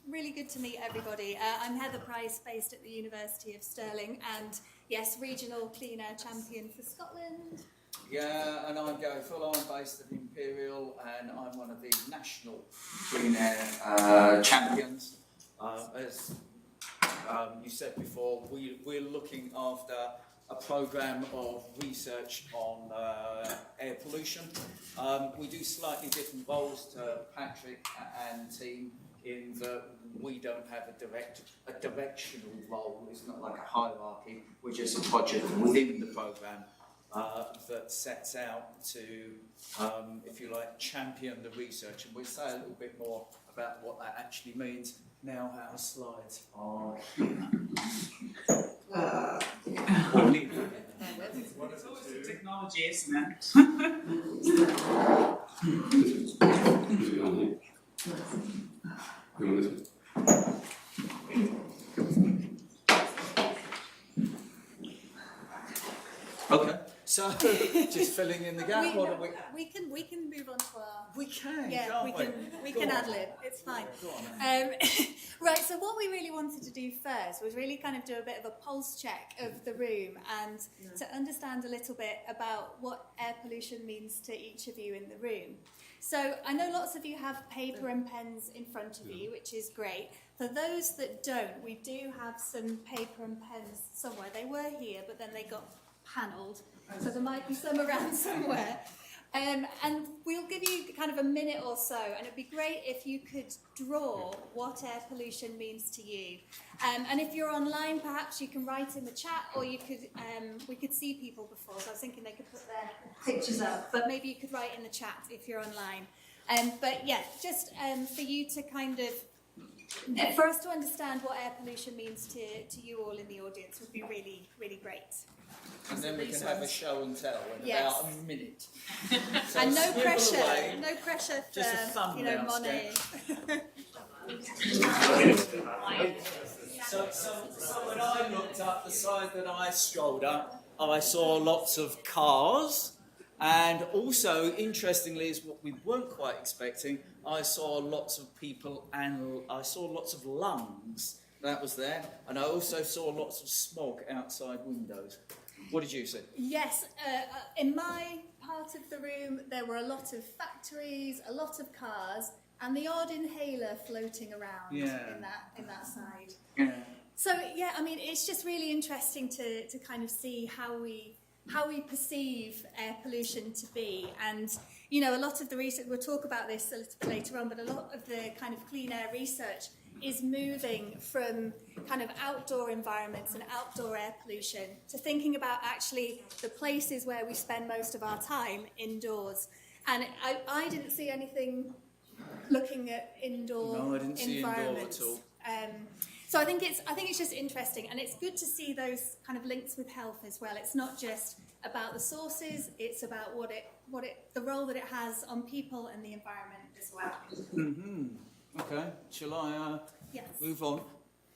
Really good to meet everybody. I'm Heather Price, based at the University of Stirling, and yes, regional clean air champion for Scotland. Yeah, and I'm Gary Fuller. I'm based at Imperial, and I'm one of the national clean air champions. As you said before, we're looking after a programme of research on air pollution. We do slightly different roles to Patrick and team in that we don't have a directional role. It's not like a hierarchy. We're just a project within the programme that sets out to, if you like, champion the research. And we'll say a little bit more about what that actually means now. Our slides are It's always the technology, isn't it? Okay, so just filling in the gap. We can move on to our. We can, yeah, can't we can ad lib. It's fine. Go on. Right. So what we really wanted to do first was really kind of do a bit of a pulse check of the room and to understand a little bit about what air pollution means to each of you in the room. So I know lots of you have paper and pens in front of you, which is great. For those that don't, we do have some paper and pens somewhere. They were here, but then they got panelled, so there might be some around somewhere. And we'll give you kind of a minute or so, and it'd be great if you could draw what air pollution means to you. And if you're online, perhaps you can write in the chat, or you could we could see people before, so I was thinking they could put their pictures up, but maybe you could write in the chat if you're online. But yeah, just for you to kind of, for us to understand what air pollution means to you all in the audience would be really, really great. And then we can have a show and tell in Yes. about a minute. So And no scribble pressure, away. no pressure for, Just a thumbnail Monet. So when I looked up the side that I strolled up, I saw lots of cars, and also, interestingly, is what we weren't quite expecting, I saw lots of people and I saw lots of lungs. That was there, and I also saw lots of smog outside windows. What did you see? Yes, in my part of the room, there were a lot of factories, a lot of cars, and the odd inhaler floating around in that side. Yeah. So yeah, I mean, it's just really interesting to kind of see how we perceive air pollution to be. And you know, a lot of the research, we'll talk about this a little bit later on, but a lot of the kind of clean air research is moving from kind of outdoor environments and outdoor air pollution to thinking about actually the places where we spend most of our time indoors. And I didn't see anything looking at indoor No, I didn't see environments. indoor at all. So I think it's just interesting, and it's good to see those kind of links with health as well. It's not just about the sources; it's about the role that it has on people and the environment as well. Mm-hmm. Okay, shall I Yes. move on?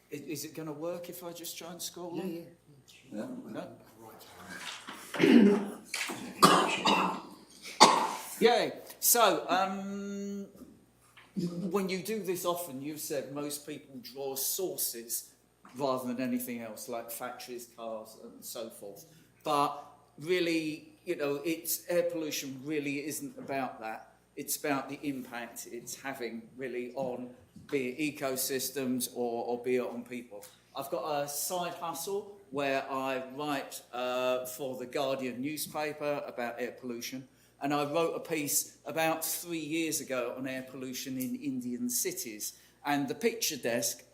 Is it going to work if I just try and scroll on? Yeah. Okay. Yay. So, when you do this often, you've said most people draw sources rather than anything else, like factories, cars, and so forth. But really, you know, air pollution really isn't about that. It's about the impact it's having really on, be it ecosystems or be it on people. I've got a side hustle where I write for the Guardian newspaper about air pollution. And I wrote a piece about 3 years ago on air pollution in Indian cities. And the picture desk,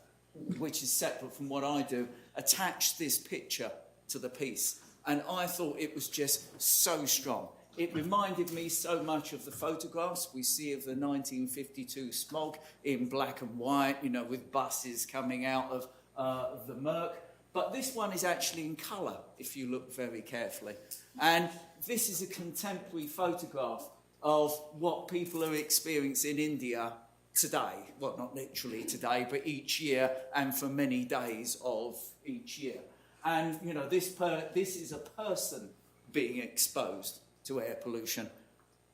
which is separate from what I do, attached this picture to the piece. And I thought it was just so strong. It reminded me so much of the photographs we see of the 1952 smog in black and white, you know, with buses coming out of the murk. But this one is actually in colour, if you look very carefully. And this is a contemporary photograph of what people are experiencing in India today. Well, not literally today, but each year and for many days of each year. And, you know, this is a person being exposed to air pollution.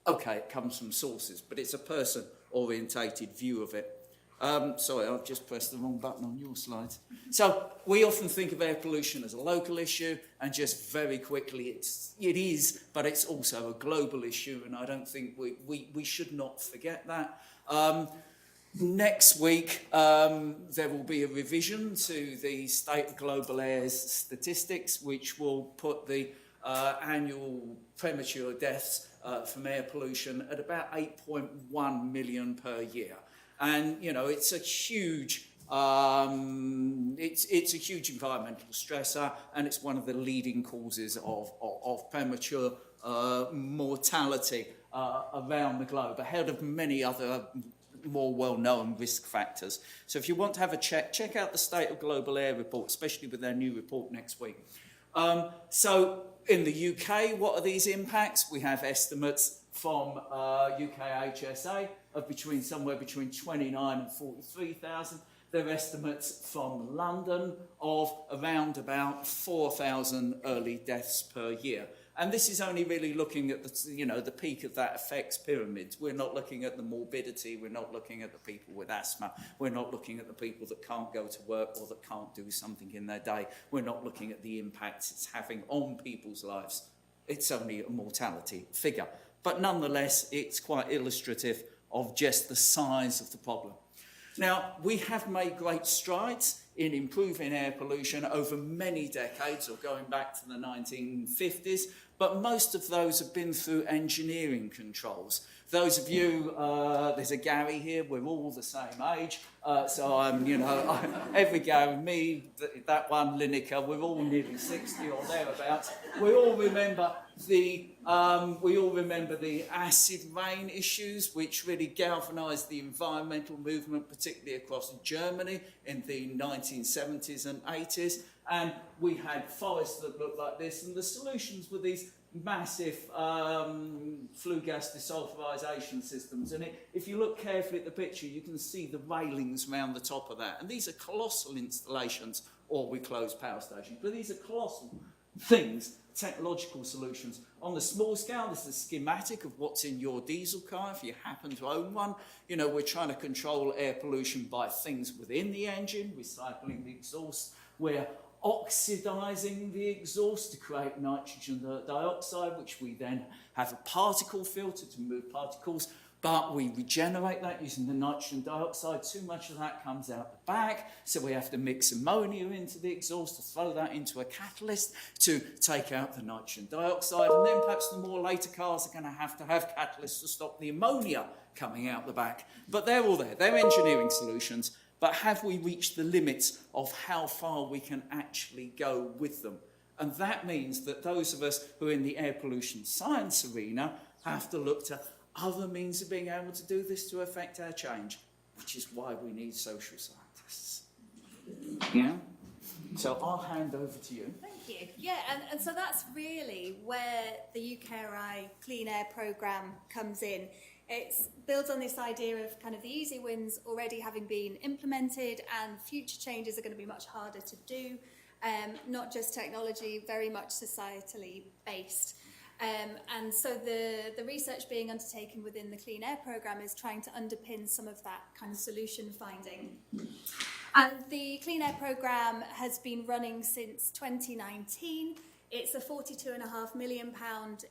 Okay, it comes from sources, but it's a person-orientated view of it. Sorry, I've just pressed the wrong button on your slides. So we often think of air pollution as a local issue, and just very quickly, it is, but it's also a global issue, and I don't think we should not forget that. Next week, there will be a revision to the State of Global Air's statistics, which will put the annual premature deaths from air pollution at about 8.1 million per year. And, you know, it's a huge, it's a huge environmental stressor, and it's one of the leading causes of premature mortality around the globe, ahead of many other more well-known risk factors. So if you want to have a check out the State of Global Air report, especially with their new report next week. So in the UK, what are these impacts? We have estimates from UKHSA of somewhere between 29 and 43,000. There are estimates from London of around about 4,000 early deaths per year. And this is only really looking at the peak of that effects pyramid. We're not looking at the morbidity. We're not looking at the people with asthma. We're not looking at the people that can't go to work or that can't do something in their day. We're not looking at the impacts it's having on people's lives. It's only a mortality figure. But nonetheless, it's quite illustrative of just the size of the problem. Now, we have made great strides in improving air pollution over many decades, or going back to the 1950s, but most of those have been through engineering controls. Those of you, there's a Gary here, we're all the same age, so I'm, every Gary, me, that one, Lineker, we're all nearly 60 or thereabouts. We all remember the acid rain issues, which really galvanised the environmental movement, particularly across Germany in the 1970s and 80s. And we had forests that looked like this, and the solutions were these massive flue gas desulfurization systems. And if you look carefully at the picture, you can see the railings around the top of that. And these are colossal installations, or we close power stations. But these are colossal things, technological solutions. On the small scale, this is a schematic of what's in your diesel car, if you happen to own one. We're trying to control air pollution by things within the engine, recycling the exhaust. We're oxidizing the exhaust to create nitrogen dioxide, which we then have a particle filter to remove particles, but we regenerate that using the nitrogen dioxide. Too much of that comes out the back, so we have to mix ammonia into the exhaust to throw that into a catalyst to take out the nitrogen dioxide, and then perhaps the more later cars are going to have catalysts to stop the ammonia coming out the back. But they're all there. They're engineering solutions. But have we reached the limits of how far we can actually go with them? And that means that those of us who are in the air pollution science arena have to look to other means of being able to do this to affect our change, which is why we need social scientists. Yeah? So I'll hand over to you. Thank you. Yeah, and so that's really where the UKRI Clean Air Programme comes in. It builds on this idea of kind of the easy wins already having been implemented, and future changes are going to be much harder to do, not just technology, very much societally based. And so the research being undertaken within the Clean Air Programme is trying to underpin some of that kind of solution finding. And the Clean Air Programme has been running since 2019. It's a £42.5 million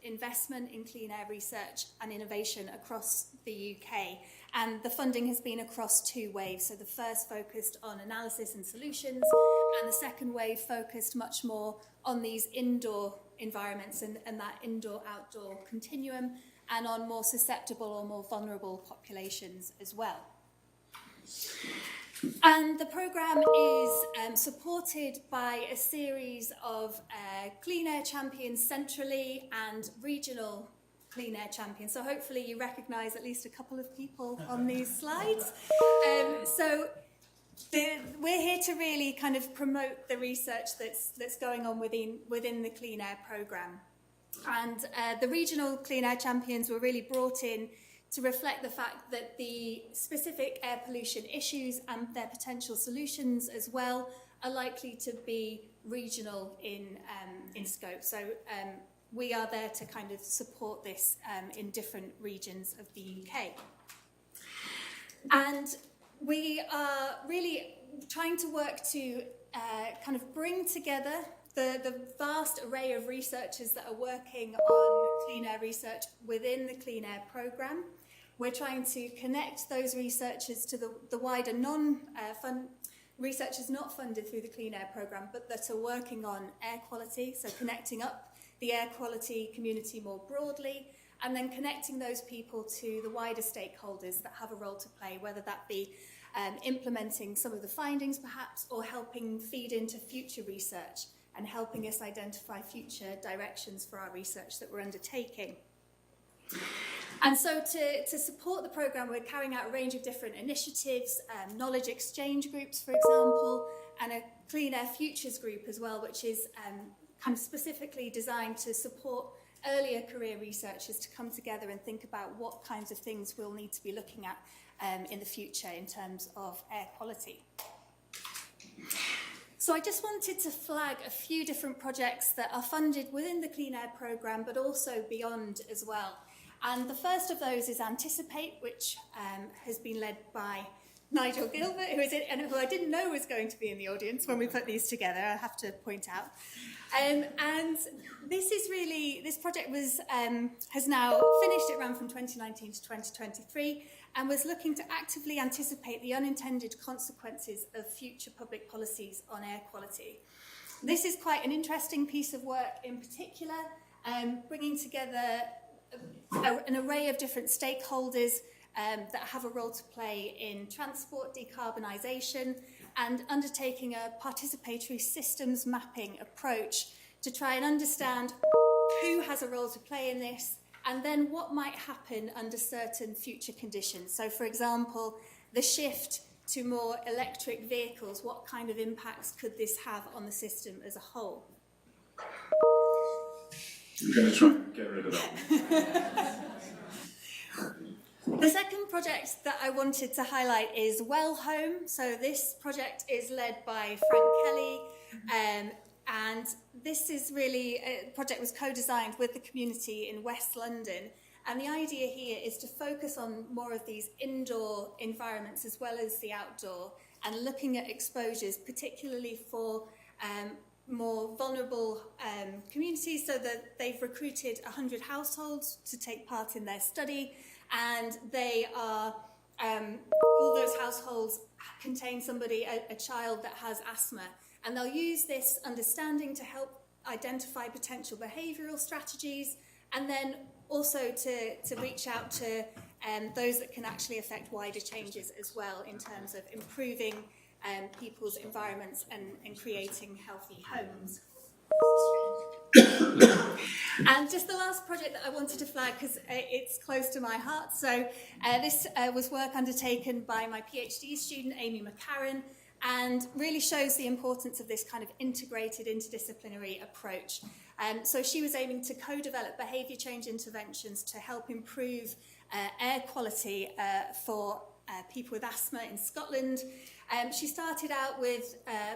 investment in clean air research and innovation across the UK. And the funding has been across two waves. So the first focused on analysis and solutions, and the second wave focused much more on these indoor environments and that indoor-outdoor continuum, and on more susceptible or more vulnerable populations as well. And the programme is supported by a series of clean air champions centrally and regional clean air champions. So hopefully you recognise at least a couple of people on these slides. We're here to really kind of promote the research that's going on within the Clean Air Programme. And the regional clean air champions were really brought in to reflect the fact that the specific air pollution issues and their potential solutions as well are likely to be regional in scope. So we are there to kind of support this in different regions of the UK. And we are really trying to work to kind of bring together the vast array of researchers that are working on clean air research within the Clean Air programme. We're trying to connect those researchers to the wider researchers not funded through the Clean Air programme, but that are working on air quality, so connecting up the air quality community more broadly, and then connecting those people to the wider stakeholders that have a role to play, whether that be implementing some of the findings perhaps, or helping feed into future research and helping us identify future directions for our research that we're undertaking. And so to support the programme, we're carrying out a range of different initiatives, knowledge exchange groups, for example, and a Clean Air Futures group as well, which is kind of specifically designed to support earlier career researchers to come together and think about what kinds of things we'll need to be looking at in the future in terms of air quality. So I just wanted to flag a few different projects that are funded within the Clean Air programme, but also beyond as well. And the first of those is Anticipate, which has been led by Nigel Gilbert, and who I didn't know was going to be in the audience when we put these together, I have to point out. And this project has now finished. It ran from 2019 to 2023 and was looking to actively anticipate the unintended consequences of future public policies on air quality. This is quite an interesting piece of work in particular, bringing together an array of different stakeholders that have a role to play in transport decarbonisation and undertaking a participatory systems mapping approach to try and understand who has a role to play in this and then what might happen under certain future conditions. So, for example, the shift to more electric vehicles, what kind of impacts could this have on the system as a whole? I'm going to try and get rid of that. The second project that I wanted to highlight is Well Home. So this project is led by Frank Kelly, and this is really, a project was co-designed with the community in West London. And the idea here is to focus on more of these indoor environments as well as the outdoor, and looking at exposures, particularly for more vulnerable communities, so that they've recruited 100 households to take part in their study, and they are, all those households contain somebody, a child that has asthma, and they'll use this understanding to help identify potential behavioural strategies, and then also to reach out to those that can actually affect wider changes as well in terms of improving people's environments and creating healthy homes. And just the last project that I wanted to flag, because it's close to my heart. So this was work undertaken by my PhD student, Amy McCarran, and really shows the importance of this kind of integrated interdisciplinary approach. So she was aiming to co-develop behaviour change interventions to help improve air quality for people with asthma in Scotland. She started out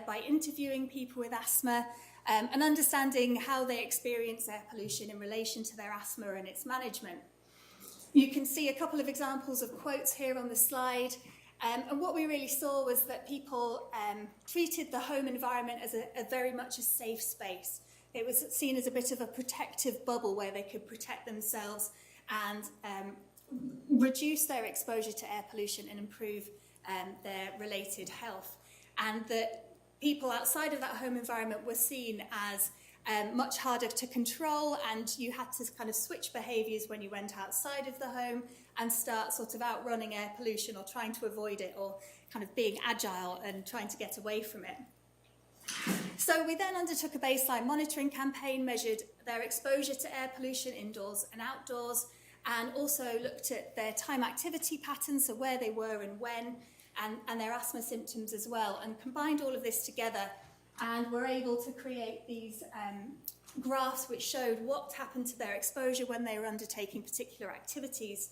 by interviewing people with asthma and understanding how they experience air pollution in relation to their asthma and its management. You can see a couple of examples of quotes here on the slide. And what we really saw was that people treated the home environment as a very much a safe space. It was seen as a bit of a protective bubble where they could protect themselves and reduce their exposure to air pollution and improve their related health. And that people outside of that home environment were seen as much harder to control, and you had to kind of switch behaviours when you went outside of the home and start sort of outrunning air pollution or trying to avoid it, or kind of being agile and trying to get away from it. So we then undertook a baseline monitoring campaign, measured their exposure to air pollution indoors and outdoors, and also looked at their time activity patterns, so where they were and when, and their asthma symptoms as well, and combined all of this together, and were able to create these graphs which showed what happened to their exposure when they were undertaking particular activities.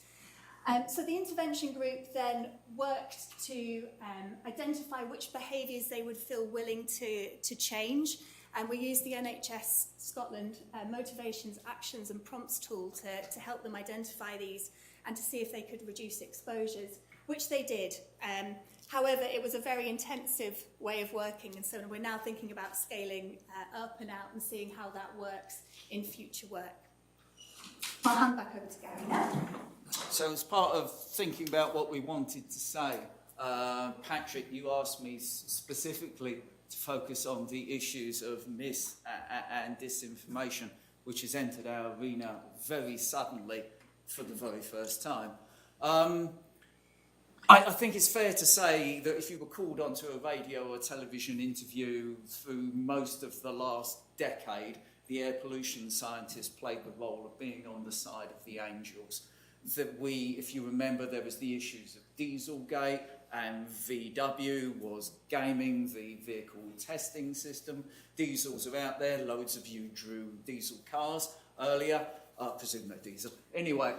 So the intervention group then worked to identify which behaviours they would feel willing to change, And we used the NHS Scotland Motivations, Actions and Prompts tool to help them identify these and to see if they could reduce exposures, which they did. However, it was a very intensive way of working, and so we're now thinking about scaling up and out and seeing how that works in future work. I'll hand back over to Gary now. So as part of thinking about what we wanted to say, Patrick, you asked me specifically to focus on the issues of mis and disinformation, which has entered our arena very suddenly for the very first time. I think it's fair to say that if you were called onto a radio or television interview through most of the last decade, the air pollution scientists played the role of being on the side of the angels. That we, if you remember, there was the issues of Dieselgate, and VW was gaming the vehicle testing system. Diesels are out there. Loads of you drew diesel cars earlier. I presume they're diesel. Anyway,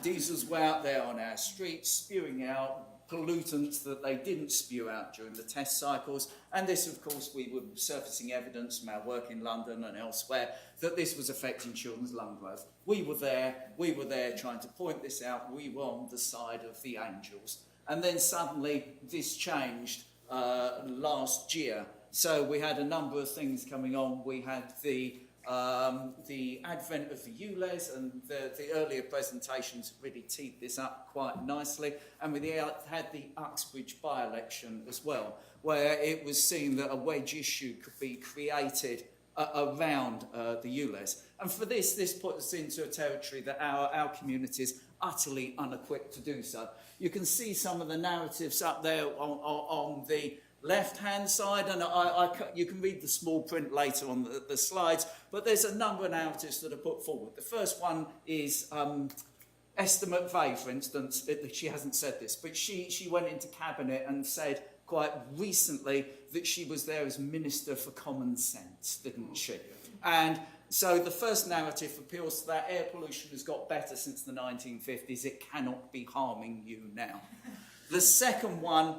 diesels were out there on our streets spewing out pollutants that they didn't spew out during the test cycles. And this, of course, we were surfacing evidence from our work in London and elsewhere that this was affecting children's lung growth. We were there trying to point this out. We were on the side of the angels. And then suddenly this changed last year. So we had a number of things coming on. We had the advent of the ULEZ, and the earlier presentations really teed this up quite nicely. And we had the Uxbridge by-election as well, where it was seen that a wedge issue could be created around the ULEZ. And for this puts us into a territory that our community is utterly unequipped to do so. You can see some of the narratives up there on the left-hand side, and you can read the small print later on the slides, but there's a number of narratives that are put forward. The first one is Esther McVeigh, for instance. She hasn't said this, but she went into Cabinet and said quite recently that she was there as Minister for Common Sense, didn't she? And so the first narrative appeals to that air pollution has got better since the 1950s. It cannot be harming you now. The second one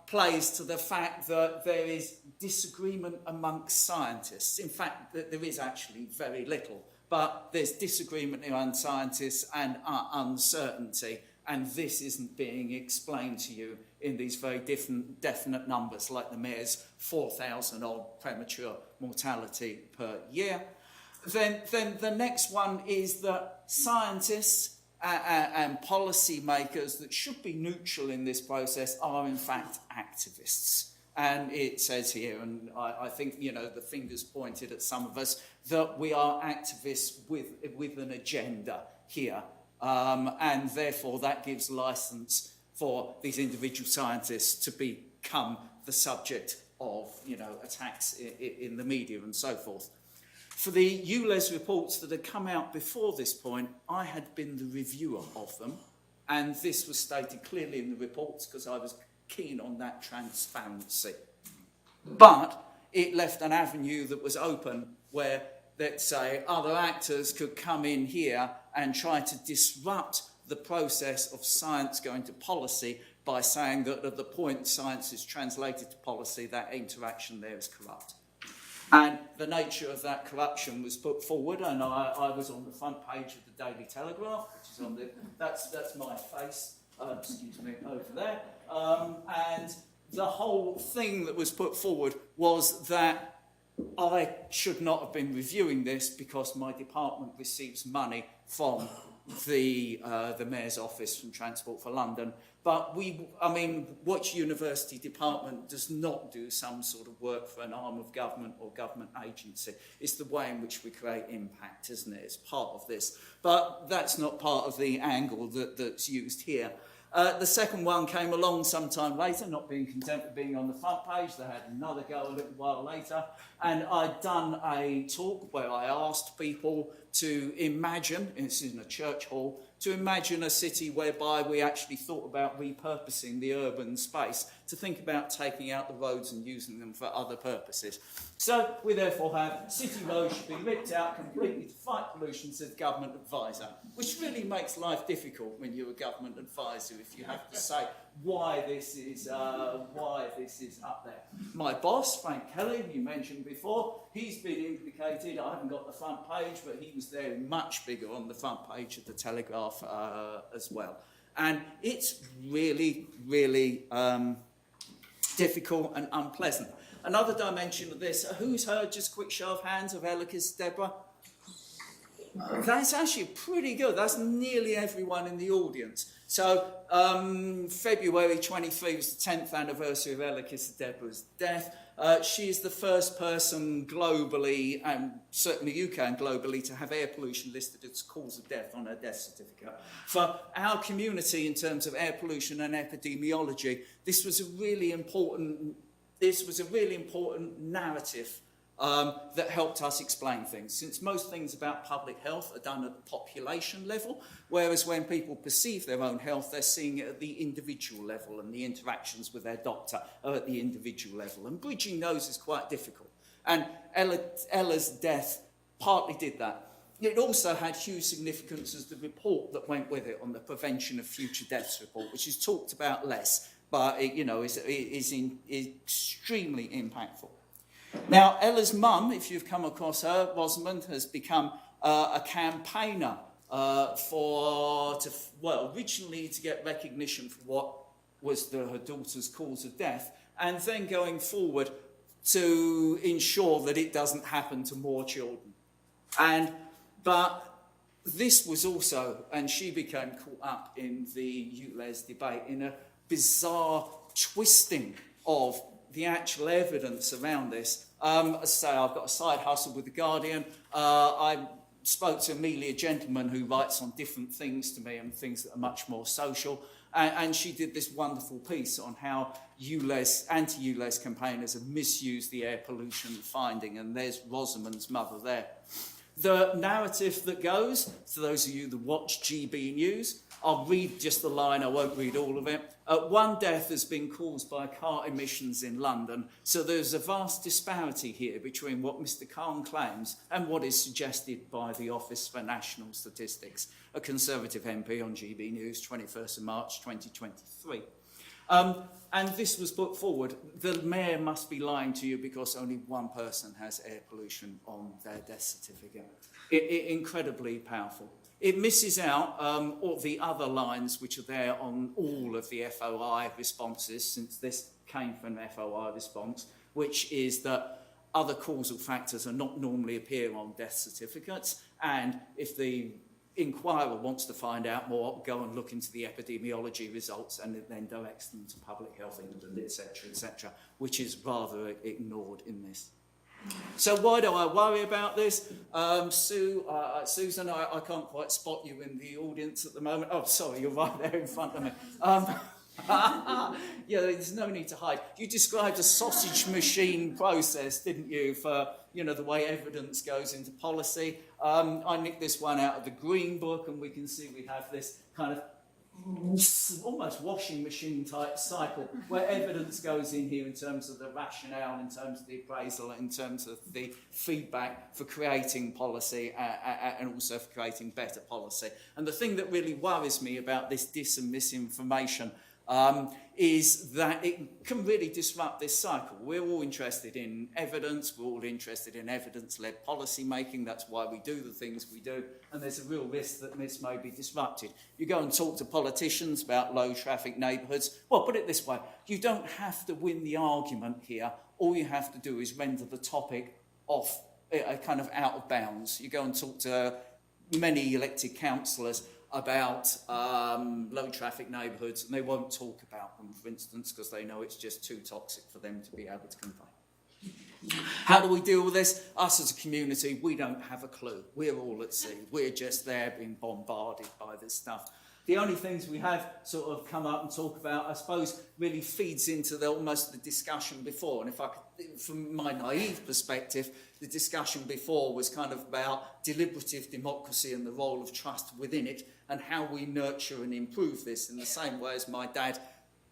plays to the fact that there is disagreement amongst scientists. In fact, there is actually very little, but there's disagreement among scientists and uncertainty, and this isn't being explained to you in these very definite numbers, like the Mayor's 4,000 odd premature mortality per year. Then the next one is that scientists and policy makers that should be neutral in this process are in fact activists. And it says here, and I think, you know, the finger's pointed at some of us, that we are activists with an agenda here. And therefore that gives license for these individual scientists to become the subject of, you know, attacks in the media and so forth. For the ULEZ reports that had come out before this point, I had been the reviewer of them, and this was stated clearly in the reports because I was keen on that transparency. But it left an avenue that was open where, let's say, other actors could come in here and try to disrupt the process of science going to policy by saying that at the point science is translated to policy, that interaction there is corrupt. And the nature of that corruption was put forward, and I was on the front page of the Daily Telegraph, which is on the, that's my face, excuse me, over there. And the whole thing that was put forward was that I should not have been reviewing this because my department receives money from the Mayor's office from Transport for London. But which university department does not do some sort of work for an arm of government or government agency? It's the way in which we create impact, isn't it? It's part of this. But that's not part of the angle that's used here. The second one came along sometime later, not being content with being on the front page. They had another go a little while later. And I'd done a talk where I asked people to imagine, it's in a church hall, to imagine a city whereby we actually thought about repurposing the urban space to think about taking out the roads and using them for other purposes. So we therefore have city roads should be ripped out completely to fight pollution, says government advisor, which really makes life difficult when you're a government advisor if you have to say why this is up there. My boss, Frank Kelly, you mentioned before, he's been implicated. I haven't got the front page, but he was there much bigger on the front page of the Telegraph as well. And it's really, really difficult and unpleasant. Another dimension of this, who's heard, just quick show of hands, of Ellicus Deborah? That's actually pretty good. That's nearly everyone in the audience. So February 23 was the 10th anniversary of Ellicus Deborah's death. She is the first person globally, and certainly UK and globally, to have air pollution listed as cause of death on her death certificate. For our community, in terms of air pollution and epidemiology, this was a really important narrative that helped us explain things, since most things about public health are done at the population level, whereas when people perceive their own health, they're seeing it at the individual level, and the interactions with their doctor are at the individual level. And bridging those is quite difficult. And Ella's death partly did that. It also had huge significance as the report that went with it on the Prevention of Future Deaths report, which is talked about less, but it, is extremely impactful. Now, Ella's mum, if you've come across her, Rosamond, has become a campaigner originally to get recognition for what was her daughter's cause of death, and then going forward to ensure that it doesn't happen to more children. But this was also, and she became caught up in the ULEZ debate in a bizarre twisting of the actual evidence around this. As I say, I've got a side hustle with The Guardian. I spoke to Amelia Gentleman, who writes on different things to me and things that are much more social. And she did this wonderful piece on how anti-ULEZ campaigners have misused the air pollution finding. And there's Rosamond's mother there. The narrative that goes, to those of you that watch GB News, I'll read just the line, I won't read all of it. One death has been caused by car emissions in London, so there's a vast disparity here between what Mr. Khan claims and what is suggested by the Office for National Statistics, a Conservative MP on GB News, 21st of March 2023. And this was put forward. The mayor must be lying to you because only one person has air pollution on their death certificate. Incredibly powerful. It misses out all the other lines which are there on all of the FOI responses, since this came from an FOI response, which is that other causal factors are not normally appear on death certificates, and if the inquirer wants to find out more, go and look into the epidemiology results, and it then directs them to Public Health England, etc., which is rather ignored in this. So why do I worry about this? Susan, I can't quite spot you in the audience at the moment. Oh, sorry, you're right there in front of me. Yeah, there's no need to hide. You described a sausage machine process, didn't you, for the way evidence goes into policy. I nicked this one out of the Green Book, and we can see we have this kind of almost washing machine type cycle where evidence goes in here in terms of the rationale, in terms of the appraisal, in terms of the feedback for creating policy and also for creating better policy. And the thing that really worries me about this dis and misinformation is that it can really disrupt this cycle. We're all interested in evidence, we're all interested in evidence-led policy making, that's why we do the things we do, and there's a real risk that this may be disrupted. You go and talk to politicians about low traffic neighbourhoods, well, put it this way, you don't have to win the argument here, all you have to do is render the topic off, kind of out of bounds. You go and talk to many elected councillors about low traffic neighbourhoods, and they won't talk about them, for instance, because they know it's just too toxic for them to be able to convey. How do we deal with this? Us as a community, we don't have a clue. We're all at sea. We're just there being bombarded by this stuff. The only things we have sort of come up and talk about, I suppose, really feeds into almost the discussion before. And if I could, from my naive perspective, the discussion before was kind of about deliberative democracy and the role of trust within it, and how we nurture and improve this in the same way as my dad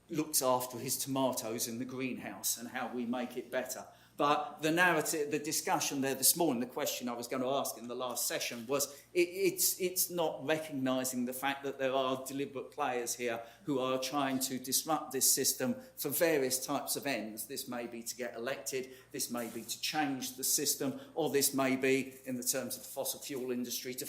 looks after his tomatoes in the greenhouse, and how we make it better. But the narrative, the discussion there this morning, the question I was going to ask in the last session was, it's not recognising the fact that there are deliberate players here who are trying to disrupt this system for various types of ends. This may be to get elected, this may be to change the system, or this may be, in the terms of the fossil fuel industry, to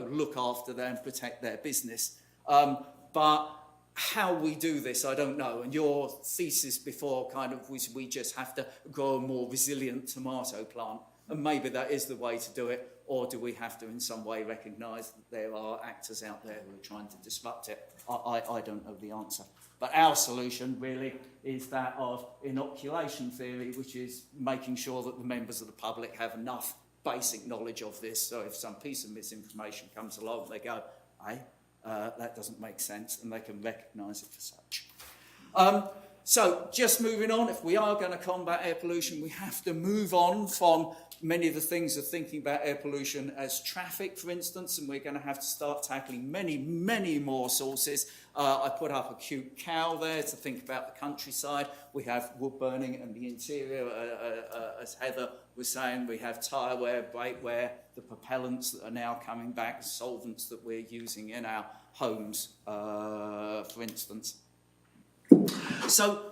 look after them and protect their business. But how we do this, I don't know. And your thesis before kind of was we just have to grow a more resilient tomato plant. And maybe that is the way to do it. Or do we have to in some way recognise that there are actors out there who are trying to disrupt it? I don't know the answer. But our solution really is that of inoculation theory, which is making sure that the members of the public have enough basic knowledge of this. So if some piece of misinformation comes along, they go, hey, that doesn't make sense, and they can recognise it for such. So just moving on, if we are going to combat air pollution, we have to move on from many of the things of thinking about air pollution as traffic, for instance, and we're going to have to start tackling many, many more sources. I put up a cute cow there to think about the countryside. We have wood burning and the interior, as Heather was saying. We have tyre wear, brake wear, the propellants that are now coming back, solvents that we're using in our homes, for instance. So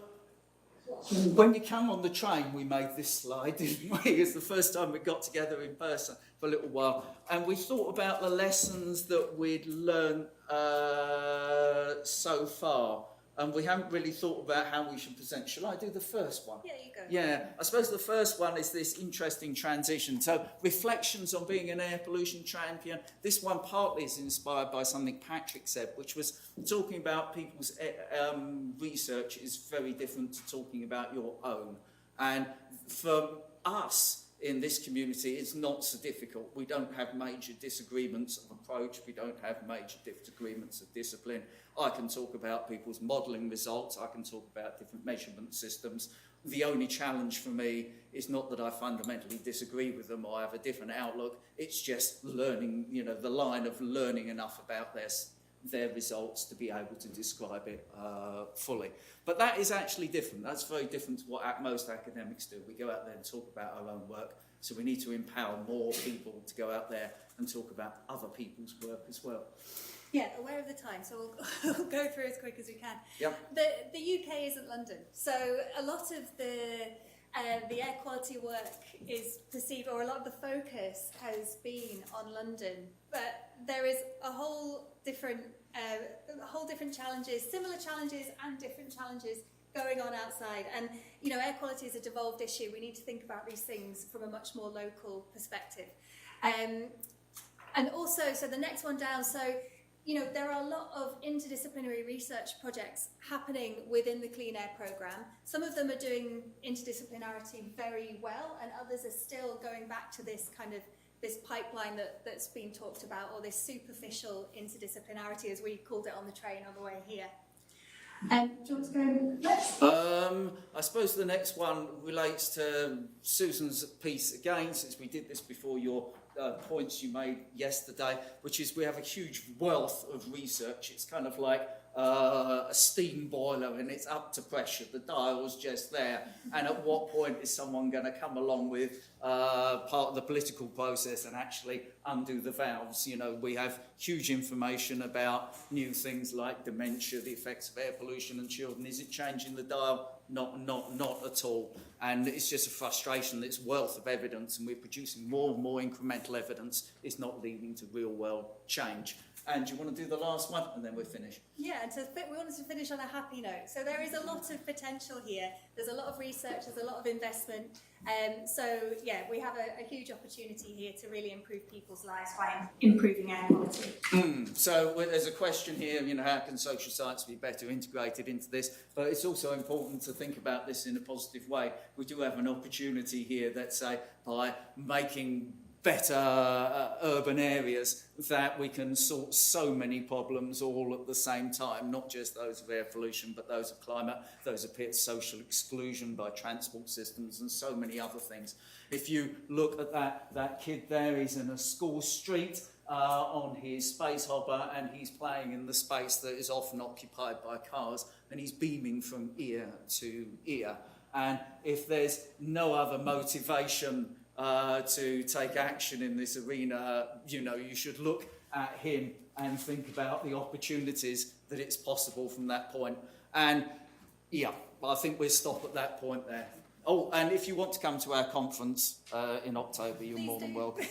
when you come on the train, we made this slide, didn't we? It's the first time we got together in person for a little while. And we thought about the lessons that we'd learned so far. And we haven't really thought about how we should present. Shall I do the first one? Yeah, you go. Yeah, I suppose the first one is this interesting transition. So, reflections on being an air pollution champion. This one partly is inspired by something Patrick said, which was talking about people's research is very different to talking about your own. And for us in this community, it's not so difficult. We don't have major disagreements of approach. We don't have major disagreements of discipline. I can talk about people's modelling results. I can talk about different measurement systems. The only challenge for me is not that I fundamentally disagree with them or have a different outlook. It's just learning, the line of learning enough about their results to be able to describe it fully. But that is actually different. That's very different to what most academics do. We go out there and talk about our own work. So we need to empower more people to go out there and talk about other people's work as well. Yeah, aware of the time, so we'll go through as quick as we can. Yep. The UK isn't London, so a lot of the air quality work is perceived, or a lot of the focus has been on London, but there is a whole different challenges, similar challenges and different challenges going on outside. And air quality is a devolved issue. We need to think about these things from a much more local perspective. And also, so the next one down, so there are a lot of interdisciplinary research projects happening within the Clean Air Programme. Some of them are doing interdisciplinarity very well, and others are still going back to this kind of this pipeline that's been talked about, or this superficial interdisciplinarity, as we called it on the train on the way here. Do you want to go next? I suppose the next one relates to Susan's piece again, since we did this before your points you made yesterday, which is we have a huge wealth of research. It's kind of like a steam boiler and it's up to pressure. The dial's just there. And at what point is someone going to come along with part of the political process and actually undo the valves? We have huge information about new things like dementia, the effects of air pollution on children. Is it changing the dial? Not at all. And it's just a frustration that this wealth of evidence, and we're producing more and more incremental evidence, is not leading to real world change. And do you want to do the last one, and then we're finished? Yeah, and we wanted to finish on a happy note. So there is a lot of potential here. There's a lot of research, there's a lot of investment. So yeah, we have a huge opportunity here to really improve people's lives by improving air quality. So there's a question here, how can social science be better integrated into this? But it's also important to think about this in a positive way. We do have an opportunity here that, say, by making better urban areas, that we can sort so many problems all at the same time, not just those of air pollution, but those of climate, those of social exclusion by transport systems and so many other things. If you look at that kid there, he's in a school street on his space hopper, and he's playing in the space that is often occupied by cars, and he's beaming from ear to ear. And if there's no other motivation to take action in this arena, you should look at him and think about the opportunities that it's possible from that point. And yeah, I think we'll stop at that point there. Oh, and if you want to come to our conference in October, you're more than welcome.